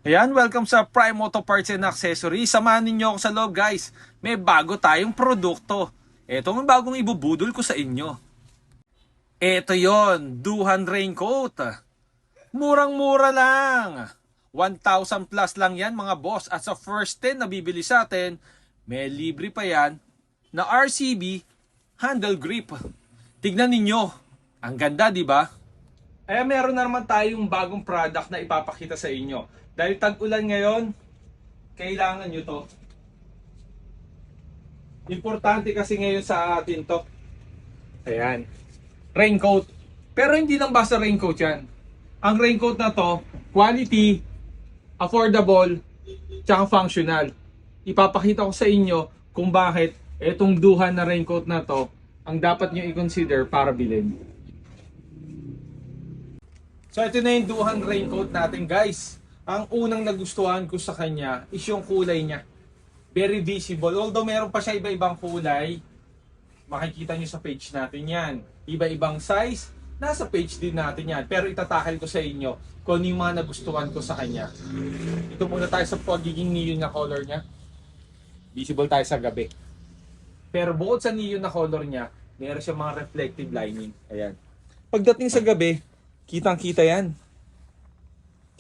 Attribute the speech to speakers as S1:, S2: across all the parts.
S1: Ayan, welcome sa Prime Auto Parts and Accessories. Samahan ninyo ako sa loob, guys. May bago tayong produkto. Ito ang bagong ibubudol ko sa inyo. Ito yon, Duhan Raincoat. Murang-mura lang. 1,000 plus lang yan mga boss. At sa first 10 na bibili sa atin, may libre pa yan na RCB handle grip. Tignan ninyo. Ang ganda, di ba? Kaya meron na naman tayong bagong product na ipapakita sa inyo. Dahil tag-ulan ngayon, kailangan nyo to. Importante kasi ngayon sa atin to. Ayan. Raincoat. Pero hindi lang basta raincoat yan. Ang raincoat na to, quality, affordable, tsaka functional. Ipapakita ko sa inyo kung bakit itong Duhan na raincoat na to ang dapat nyo i-consider para bilhin. So ito na yung Duhan raincoat natin, guys. Ang unang nagustuhan ko sa kanya is yung kulay niya. Very visible. Although meron pa siya iba-ibang kulay, makikita nyo sa page natin yan. Iba-ibang size, nasa page din natin yan. Pero itatakal ko sa inyo kung ano yung mga nagustuhan ko sa kanya. Ito muna tayo sa pagiging neon na color niya. Visible tayo sa gabi. Pero bukod sa neon na color niya, meron siya mga reflective lining. Ayan. Pagdating sa gabi, kitang-kita yan.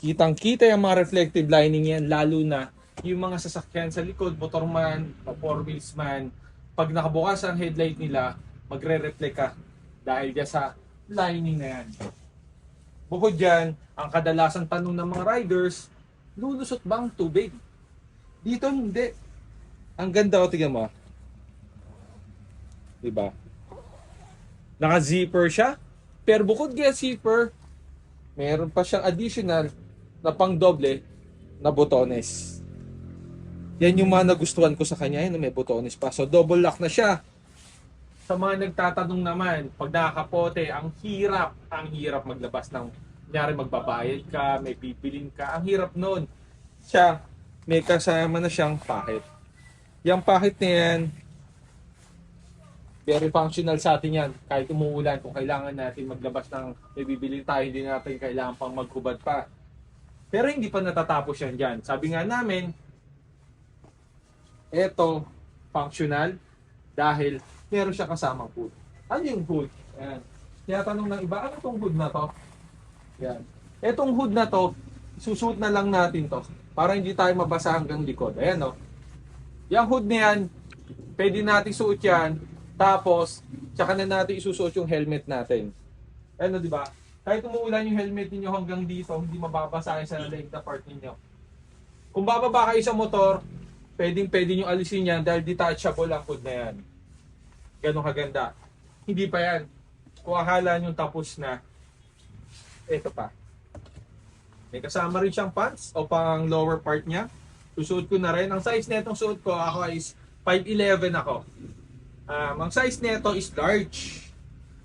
S1: Kitang-kita yung mga reflective lining yan, lalo na yung mga sasakyan sa likod, motorman, four wheels man, pag nakabukas ang headlight nila, magre-reflect ka dahil dyan sa lining na yan. Bukod dyan, ang kadalasan tanong ng mga riders, lulusot ba ang tubig? Dito hindi. Ang ganda, o tingnan mo. Diba? Naka-zipper siya, pero bukod kaya zipper, meron pa siyang additional na pang doble na botones. Yan yung mga nagustuhan ko sa kanya. Yan, may botones pa. So double lock na siya. Sa mga nagtatanong naman, pag nakakapote, ang hirap maglabas ng, kunyari magbabayad ka, may pipilin ka, ang hirap nun. Siya, may kasama na siyang pahit. Yung pahit na yan, very functional sa atin yan. Kahit umuulan, kung kailangan natin maglabas ng may bibili tayo, hindi natin kailangan pang maghubad pa. Pero hindi pa natatapos yan dyan. Sabi nga namin, eto, functional, dahil meron siya kasamang hood. Ano yung hood? Ayan. Tinatanong ng iba, ano itong hood na to? Ayan. Etong hood na to, susuot na lang natin to, para hindi tayo mabasa hanggang likod. Ayan o. Yung hood na yan, pwede natin suot yan, tapos, tsaka na natin isusuot yung helmet natin. Ano, di ba? Kahit umuulan yung helmet niyo hanggang dito, hindi mababasa sa leg na part niyo. Kung bababa kayo sa motor, pwede nyo alisin yan dahil detachable ang hood na yan. Ganun kaganda. Hindi pa yan. Kung akala nyo tapos na, eto pa. May kasama rin siyang pants o pang lower part niya. Susuot ko na rin. Ang size na itong suot ko, ako is 5'11 ako. Ang size nito is large.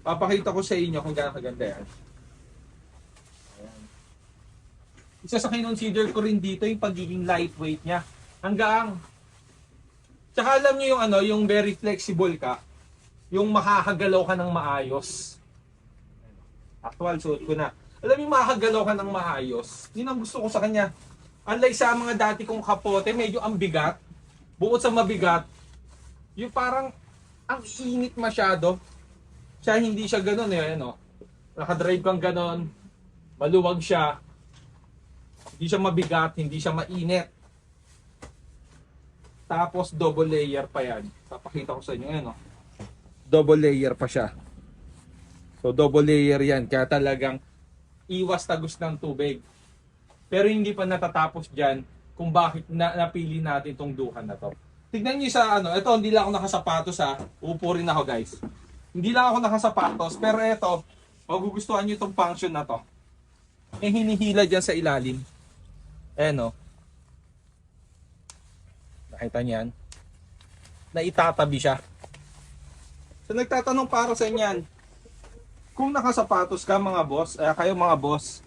S1: Papakita ko sa inyo kung gaano kaganda yan. Ayan. Isa sa kinonsider ko rin dito yung pagiging lightweight niya. Hanggang. Tsaka alam niyo yung ano, yung very flexible ka. Yung makakagalaw ka ng maayos. Actual, suot ko na. Alam yung makakagalaw ka ng maayos. Yun ang gusto ko sa kanya. Unlike sa mga dati kong kapote, medyo ang bigat. Bukod sa mabigat, yung parang ang init masyado. Siya hindi siya ganoon eh, ano. Nakadrive kang ganoon, maluwag siya. Hindi siya mabigat, hindi siya mainit. Tapos double layer pa yan. Papakita ko sa inyo ano. Double layer pa siya. So double layer yan, kaya talagang iwas tagos ng tubig. Pero hindi pa natatapos diyan kung bakit napili natin itong Duhan na to. Tignan niyo sa ano, ito hindi lang ako nakasapatos ha. Upo rin ako guys. Hindi lang ako nakasapatos, pero ito, magugustuhan niyo itong function na to. May hinihila diyan sa ilalim. Ayan o. Nakita niyan? Na itatabi siya. So nagtatanong para sa inyan, kung nakasapatos ka mga boss, kayo mga boss,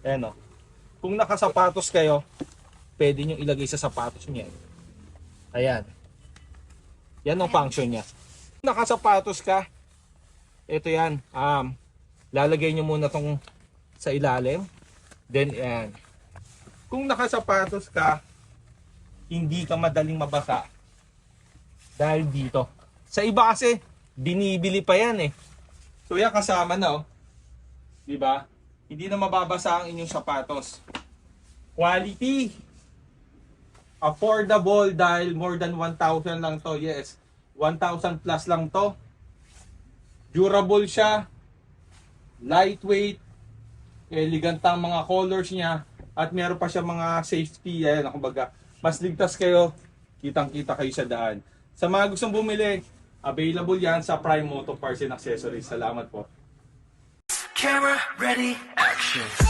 S1: ayan o. Kung nakasapatos kayo, pwede nyo ilagay sa sapatos niya. Ayan. Yan ang function niya. Nakasapatos ka, ito yan. Lalagay nyo muna tong sa ilalim. Then, ayan. kung nakasapatos ka, hindi ka madaling mabasa. Dahil dito. Sa iba kasi, binibili pa yan eh. So yan kasama na oh. Diba? Hindi na mababasa ang inyong sapatos. Quality. Affordable dahil more than 1,000 lang to. Yes. 1,000 plus lang to. Durable siya. Lightweight. Elegant ang mga colors niya. At meron pa siya mga safety. Ayan, kumbaga, mas ligtas kayo. Kitang-kita kayo sa daan. Sa mga gustong bumili, available yan sa Prime Moto Parts and Accessories. Salamat po.
S2: Camera ready, action.